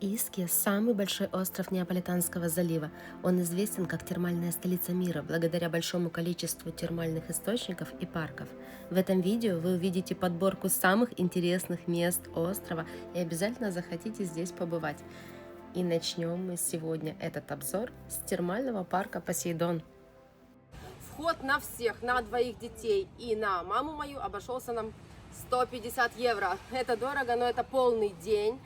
Искья – самый большой остров Неаполитанского залива. Он известен как термальная столица мира благодаря большому количеству термальных источников и парков. В этом видео вы увидите подборку самых интересных мест острова и обязательно захотите здесь побывать. И начнем мы сегодня этот обзор с термального парка Посейдон. Вход на всех, на двоих детей и на маму мою обошелся нам 150 евро. Это дорого, но это полный день.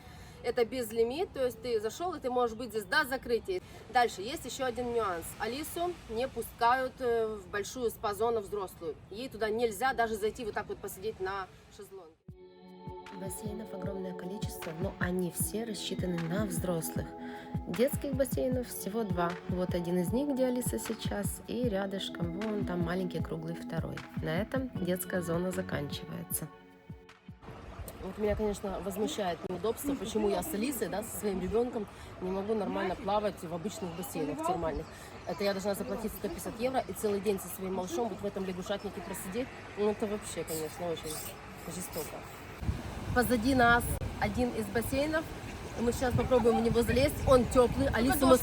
Это безлимит, то есть ты зашел и ты можешь быть здесь до закрытия. Дальше есть еще один нюанс. Алису не пускают в большую спа-зону взрослую. Ей туда нельзя даже зайти вот так вот посидеть на шезлонге. Бассейнов огромное количество, но они все рассчитаны на взрослых. Детских бассейнов всего два. Вот один из них, где Алиса сейчас, и рядышком, вон там маленький круглый второй. На этом детская зона заканчивается. Вот меня, конечно, возмущает неудобство, почему я с Алисой, да, со своим ребенком не могу нормально плавать в обычных бассейнах термальных. Это я должна заплатить 150 евро и целый день со своим малышом вот в этом лягушатнике просидеть. Ну, это вообще, конечно, очень жестоко. Позади нас один из бассейнов. Мы сейчас попробуем в него залезть. Он теплый. Алису мы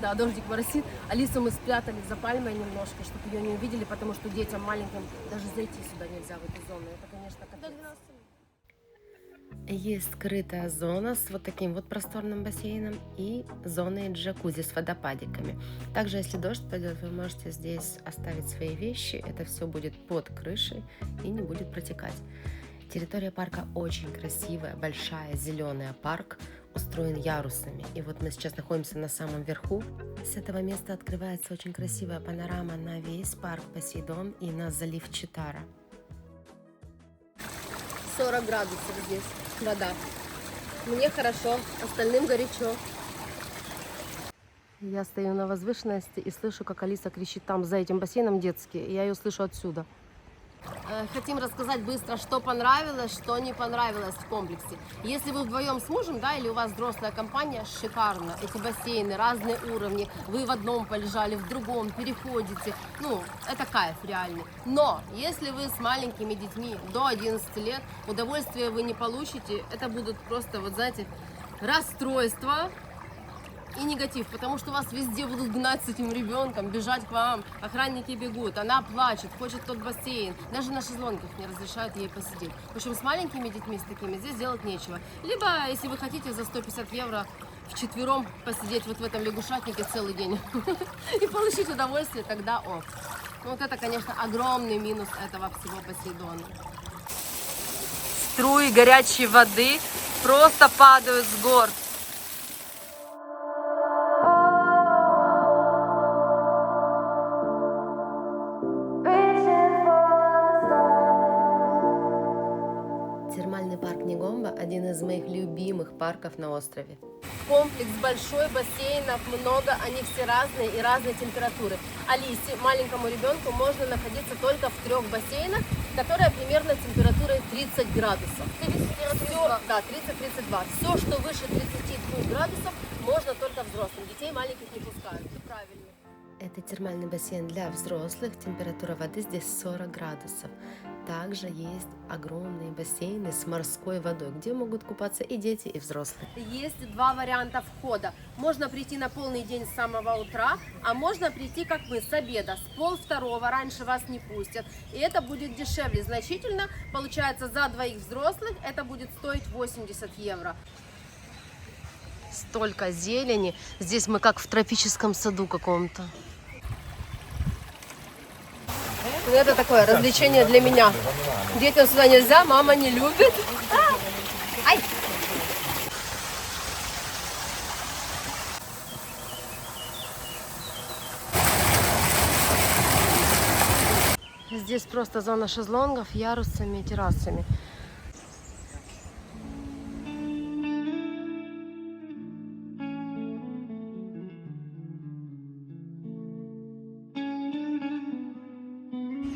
Да, дождик моросит. Алису мы спрятали за пальмой немножко, чтобы ее не увидели, потому что детям маленьким даже зайти сюда нельзя, в эту зону. Это, конечно, капец. Есть скрытая зона с вот таким вот просторным бассейном и зоной джакузи с водопадиками. Также, если дождь пойдет, вы можете здесь оставить свои вещи. Это все будет под крышей и не будет протекать. Территория парка очень красивая, большая, зеленая. Парк устроен ярусами. И вот мы сейчас находимся на самом верху. С этого места открывается очень красивая панорама на весь парк Посейдон и на залив Читара. 40 градусов здесь вода. Мне хорошо, остальным горячо. Я стою на возвышенности и слышу, как Алиса кричит там за этим бассейном детский. Я ее слышу отсюда. Хотим рассказать быстро, что понравилось, что не понравилось в комплексе. Если вы вдвоем с мужем, да, или у вас взрослая компания, шикарно. Эти бассейны, разные уровни. Вы в одном полежали, в другом, переходите. Ну, это кайф реальный. Но, если вы с маленькими детьми до 11 лет, удовольствия вы не получите. Это будут просто, вот знаете, расстройства и негатив, потому что вас везде будут гнать с этим ребенком, бежать к вам, охранники бегут, она плачет, хочет тот бассейн, даже на шезлонгах не разрешают ей посидеть. В общем, с маленькими детьми, с такими, здесь делать нечего. Либо, если вы хотите за 150 евро вчетвером посидеть вот в этом лягушатнике целый день и получить удовольствие, тогда ок. Вот это, конечно, огромный минус этого всего Посейдона. Струи горячей воды просто падают с гор. Термальный парк Негомбо – один из моих любимых парков на острове. Комплекс большой, бассейнов много, они все разные и разной температуры. Алисе, маленькому ребенку, можно находиться только в 3 бассейнах, которые примерно температурой 30 градусов. Да, 30-32. Все, что выше 32 градусов, можно только взрослым. Детей маленьких не пускают. Это правильно. Это термальный бассейн для взрослых, температура воды здесь 40 градусов. Также есть огромные бассейны с морской водой, где могут купаться и дети, и взрослые. Есть 2 варианта входа. Можно прийти на полный день с самого утра, а можно прийти, как мы, с обеда, с 1:30, раньше вас не пустят. И это будет дешевле значительно. Получается, за 2 взрослых это будет стоить 80 евро. Столько зелени. Здесь мы как в тропическом саду каком-то. Это такое развлечение для меня. Детям сюда нельзя, мама не любит. Ай! Здесь просто зона шезлонгов, ярусами и террасами.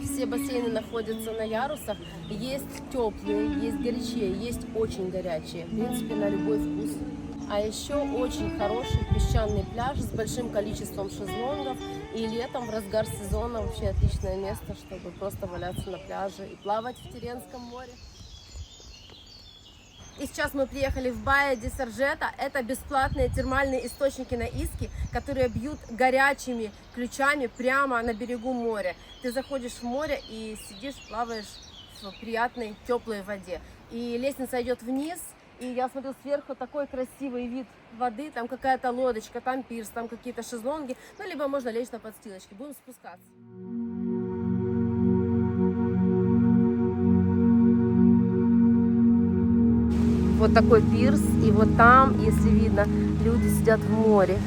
Все бассейны находятся на ярусах. Есть теплые, есть горячие, есть очень горячие. В принципе, на любой вкус. А еще очень хороший песчаный пляж с большим количеством шезлонгов. И летом, в разгар сезона, вообще отличное место, чтобы просто валяться на пляже и плавать в Тиренском море. И сейчас мы приехали в Баия ди Сарджета. Это бесплатные термальные источники на Иски, которые бьют горячими ключами прямо на берегу моря. Ты заходишь в море и сидишь, плаваешь в приятной теплой воде. И лестница идет вниз, и я смотрю сверху такой красивый вид воды. Там какая-то лодочка, там пирс, там какие-то шезлонги. Ну, либо можно лечь на подстилочке. Будем спускаться. Вот такой пирс, и вот там, если видно, люди сидят в море.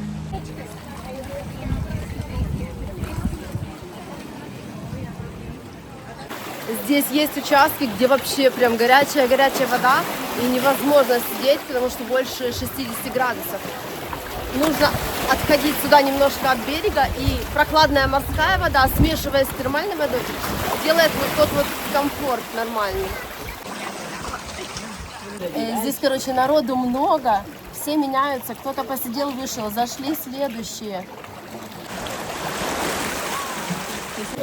Здесь есть участки, где вообще прям горячая вода, и невозможно сидеть, потому что больше 60 градусов. Нужно отходить сюда немножко от берега, и прохладная морская вода, смешиваясь с термальной водой, делает вот тот вот комфорт нормальный. Здесь, короче, народу много, все меняются, кто-то посидел, вышел, зашли следующие.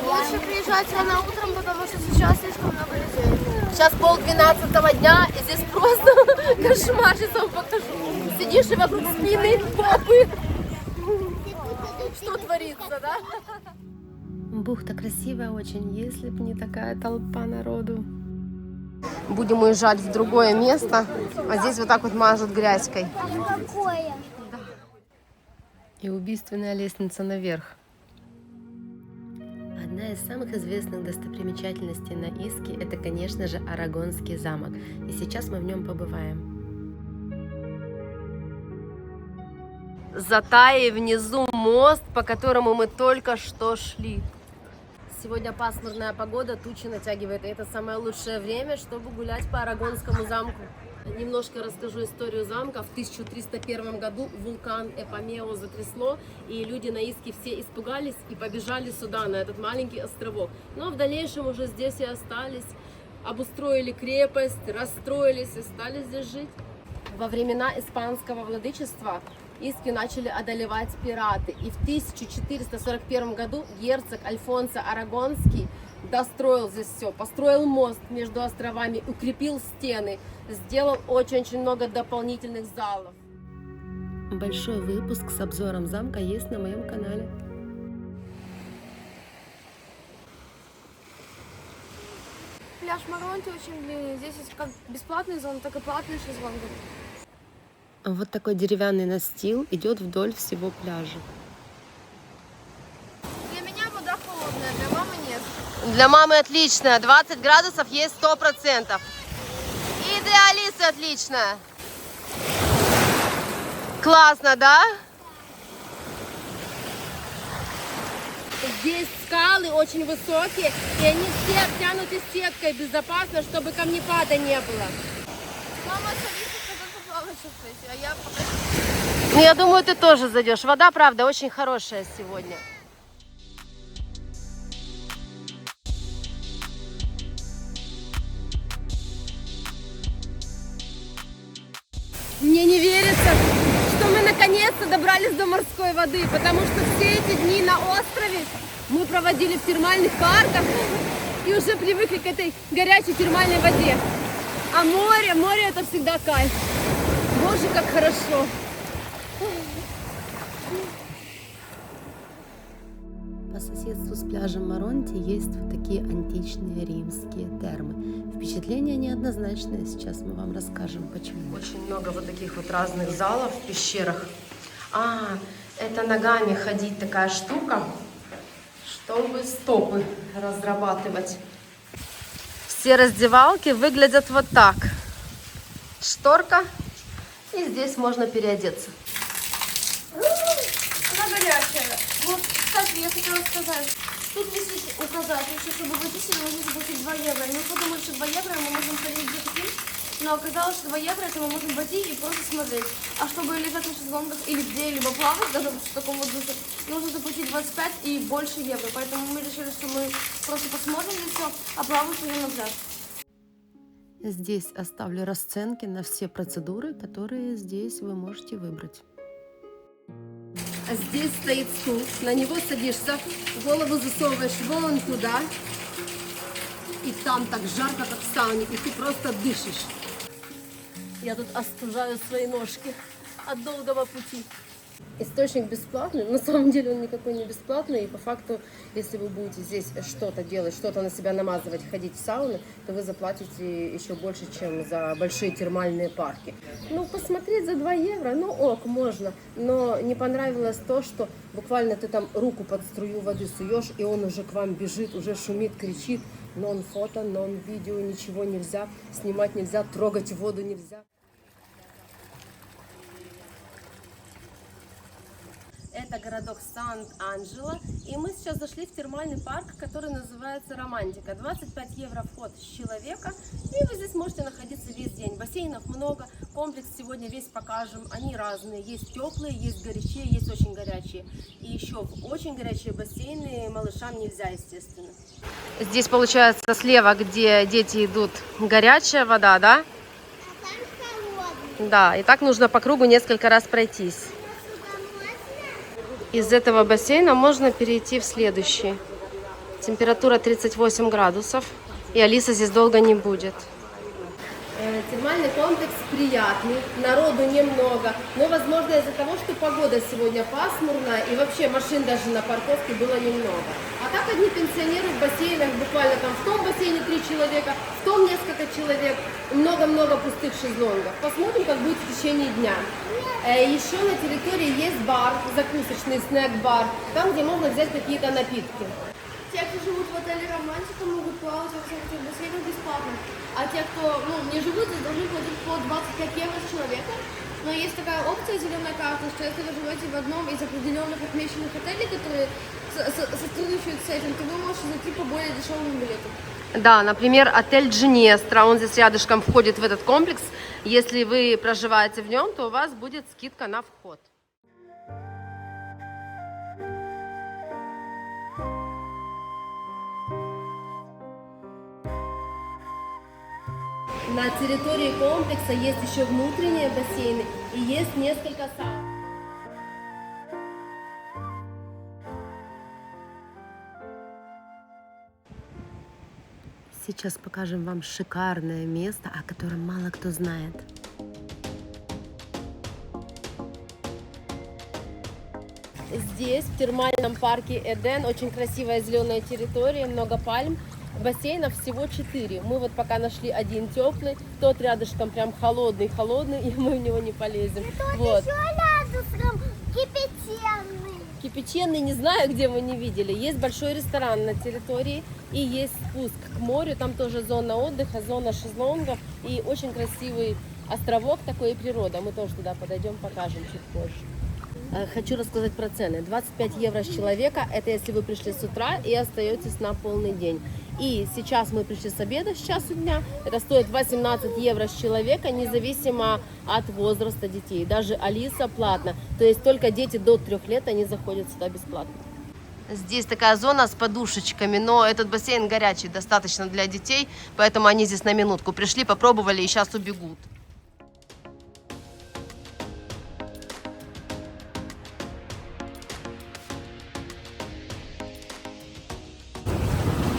Лучше приезжать рано утром, потому что сейчас слишком много людей. Сейчас 11:30 дня, и здесь просто кошмар, сейчас вам покажу. Сидишь и вокруг спины, попы. Что творится, да? Бухта красивая очень, если бы не такая толпа народу. Будем уезжать в другое место, а здесь вот так вот мажут грязькой. Какое? И убийственная лестница наверх. Одна из самых известных достопримечательностей на Иске – это, конечно же, Арагонский замок. И сейчас мы в нем побываем. За Таей внизу мост, по которому мы только что шли. Сегодня пасмурная погода, тучи натягивает, и это самое лучшее время, чтобы гулять по Арагонскому замку. Немножко расскажу историю замка. В 1301 году вулкан Эпомео затрясло, и люди на Иске все испугались и побежали сюда, на этот маленький островок. Но в дальнейшем уже здесь и остались, обустроили крепость, расстроились и стали здесь жить. Во времена испанского владычества Иски начали одолевать пираты, и в 1441 году герцог Альфонсо Арагонский достроил здесь все, построил мост между островами, укрепил стены, сделал очень-очень много дополнительных залов. Большой выпуск с обзором замка есть на моем канале. Пляж Моронти очень длинный. Здесь есть как бесплатные зоны, так и платные шезлонги. Вот такой деревянный настил идет вдоль всего пляжа. Для меня вода холодная, для мамы нет. Для мамы отличная, 20 градусов есть 100%. И для Алисы отличная. Классно, да? Здесь скалы очень высокие, и они все обтянуты сеткой безопасно, чтобы камнепада не было. Мама с Алисой хотят поплавать сейчас, а я пока... Ну, я думаю, ты тоже зайдешь. Вода, правда, очень хорошая сегодня. Мне не верится, что мы наконец-то добрались до морской воды, потому что все эти дни на острове мы проводили в термальных парках и уже привыкли к этой горячей термальной воде. А море это всегда кайф. Боже, как хорошо. По соседству с пляжем Моронти есть вот такие античные римские термы. Впечатления неоднозначные, сейчас мы вам расскажем почему. Очень много вот таких вот разных залов в пещерах. Это ногами ходить такая штука, чтобы стопы разрабатывать. Все раздевалки выглядят вот так. Шторка, и здесь можно переодеться. Она горячая. Вот, кстати, я хотела сказать. Тут висит указатель, что чтобы выйти сюда, нужно заплатить 2 евро. И мы подумали, что 2 евро мы можем ходить где-то пить, но оказалось, что 2 евро это мы можем пойти и просто смотреть. А чтобы лежать на шезлонгах или где-либо плавать, даже в таком вот духе, нужно заплатить 25 и больше евро. Поэтому мы решили, что мы просто посмотрим здесь все, а плавать пойдем на пляж. Здесь оставлю расценки на все процедуры, которые здесь вы можете выбрать. Здесь стоит стул, на него садишься, голову засовываешь вон туда, и там так жарко, как в сауне, и ты просто дышишь. Я тут остужаю свои ножки от долгого пути. Источник бесплатный, на самом деле он никакой не бесплатный, и по факту, если вы будете здесь что-то делать, что-то на себя намазывать, ходить в сауну, то вы заплатите еще больше, чем за большие термальные парки. Ну, посмотреть за 2 евро, ну ок, можно, но не понравилось то, что буквально ты там руку под струю воды суешь, и он уже к вам бежит, уже шумит, кричит, нон-фото, нон-видео, ничего нельзя, снимать нельзя, трогать воду нельзя. Это городок Сант-Анджело, и мы сейчас зашли в термальный парк, который называется Романтика. 25 евро вход с человека, и вы здесь можете находиться весь день. Бассейнов много, комплекс сегодня весь покажем, они разные. Есть теплые, есть горячие, есть очень горячие. И еще в очень горячие бассейны малышам нельзя, естественно. Здесь получается слева, где дети идут, горячая вода, да? А там холодный. Да, и так нужно по кругу несколько раз пройтись. Из этого бассейна можно перейти в следующий. Температура 38 градусов, и Алиса здесь долго не будет. Термальный комплекс приятный, народу немного, но, возможно, из-за того, что погода сегодня пасмурная, и вообще машин даже на парковке было немного. А так одни пенсионеры в бассейнах, буквально там в том бассейне 3 человека, в том несколько человек, много-много пустых шезлонгов. Посмотрим, как будет в течение дня. Еще на территории есть бар, закусочный снэк-бар, там, где можно взять какие-то напитки. Те, кто живут в отеле Романтика, могут плавать во всех этих бассейнах бесплатно. А те, кто не живут здесь, должны платить по 25 евро с человека. Но есть такая опция, зеленая карта, что если вы живете в одном из определенных отмеченных отелей, которые сотрудничают с этим, то вы можете зайти по более дешевому билету. Да, например, отель Джинестра, он здесь рядышком входит в этот комплекс. Если вы проживаете в нем, то у вас будет скидка на вход. На территории комплекса есть еще внутренние бассейны и есть несколько саун. Сейчас покажем вам шикарное место, о котором мало кто знает. Здесь, в термальном парке Эден, очень красивая зеленая территория, много пальм. Бассейнов всего 4. Мы вот пока нашли один теплый, тот рядышком прям холодный, и мы в него не полезем. Вот. Еще рядышком кипяченый. Кипяченый не знаю, где мы не видели. Есть большой ресторан на территории и есть спуск к морю. Там тоже зона отдыха, зона шезлонгов и очень красивый островок такой и природа. Мы тоже туда подойдем, покажем чуть позже. Хочу рассказать про цены. 25 евро с человека, это если вы пришли с утра и остаетесь на полный день. И сейчас мы пришли с обеда, с часу дня, это стоит 18 евро с человека, независимо от возраста детей. Даже Алиса платно, то есть только дети до 3 лет, они заходят сюда бесплатно. Здесь такая зона с подушечками, но этот бассейн горячий, достаточно для детей, поэтому они здесь на минутку пришли, попробовали и сейчас убегут.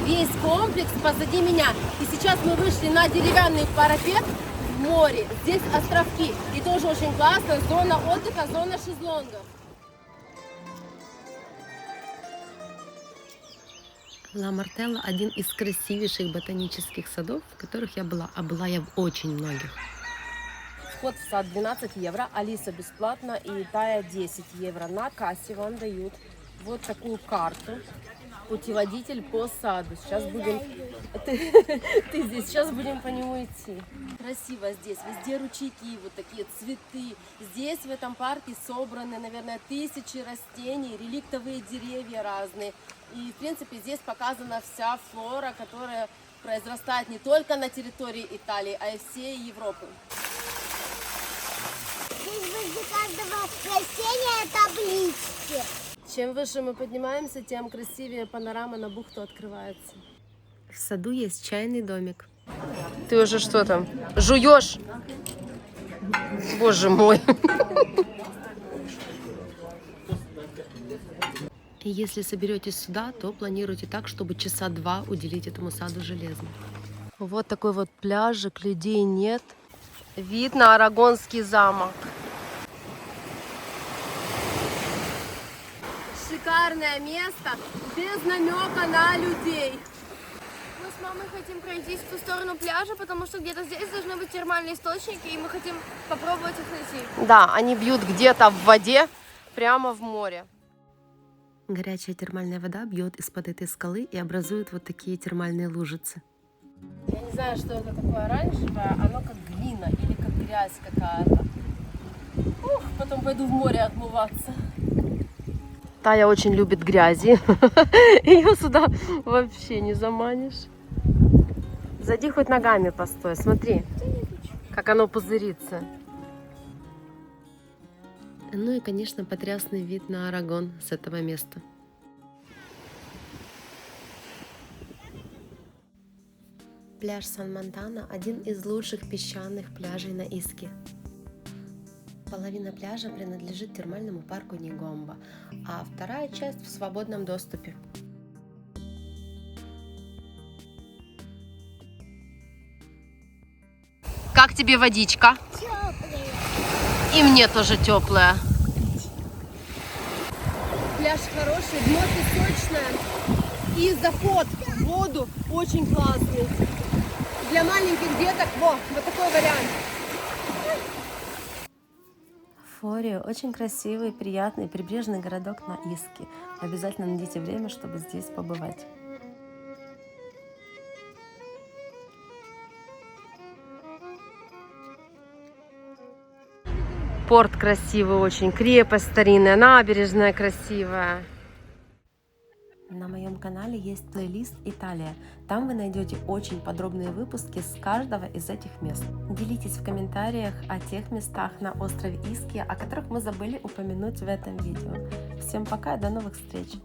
Весь комплекс позади меня. И сейчас мы вышли на деревянный парапет в море. Здесь островки. И тоже очень классно. Зона отдыха, зона шезлонгов. Ла Мартелла – один из красивейших ботанических садов, в которых я была, а была я в очень многих. Вход в сад 12 евро, Алиса бесплатно и Тая 10 евро. На кассе вам дают вот такую карту. Путеводитель по саду. Сейчас будем... Ты здесь, сейчас будем по нему идти. Красиво здесь, везде ручейки, вот такие цветы. Здесь в этом парке собраны, наверное, тысячи растений, реликтовые деревья разные. И, в принципе, здесь показана вся флора, которая произрастает не только на территории Италии, а и всей Европы. Здесь возле каждого растения таблички. Чем выше мы поднимаемся, тем красивее панорама на бухту открывается. В саду есть чайный домик. Ты уже что там? Жуешь? Боже мой. И если соберетесь сюда, то планируйте так, чтобы часа 2 уделить этому саду железно. Вот такой вот пляжик, людей нет. Вид на Арагонский замок. Шикарное место, без намека на людей. Мы с мамой хотим пройтись в ту сторону пляжа, потому что где-то здесь должны быть термальные источники, и мы хотим попробовать их найти. Да, они бьют где-то в воде, прямо в море. Горячая термальная вода бьет из-под этой скалы и образует вот такие термальные лужицы. Я не знаю, что это такое оранжевое, оно как глина или как грязь какая-то. Ух, потом пойду в море отмываться. Тая очень любит грязи. Ее сюда вообще не заманишь. Зайди хоть ногами постой, смотри, как оно пузырится. Ну и, конечно, потрясный вид на Арагон с этого места. Пляж Сан-Монтано – один из лучших песчаных пляжей на Иске. Половина пляжа принадлежит термальному парку Нигомба, а вторая часть в свободном доступе. Как тебе водичка? Теплые. И мне тоже теплая. Пляж хороший, дно песочное. И заход в воду очень классный. Для маленьких деток вот такой вариант. Форио – очень красивый, приятный прибрежный городок на Иске. Обязательно найдите время, чтобы здесь побывать. Порт красивый очень, крепость старинная, набережная красивая. На моем канале есть плейлист «Италия». Там вы найдете очень подробные выпуски с каждого из этих мест. Делитесь в комментариях о тех местах на острове Иския, о которых мы забыли упомянуть в этом видео. Всем пока и до новых встреч!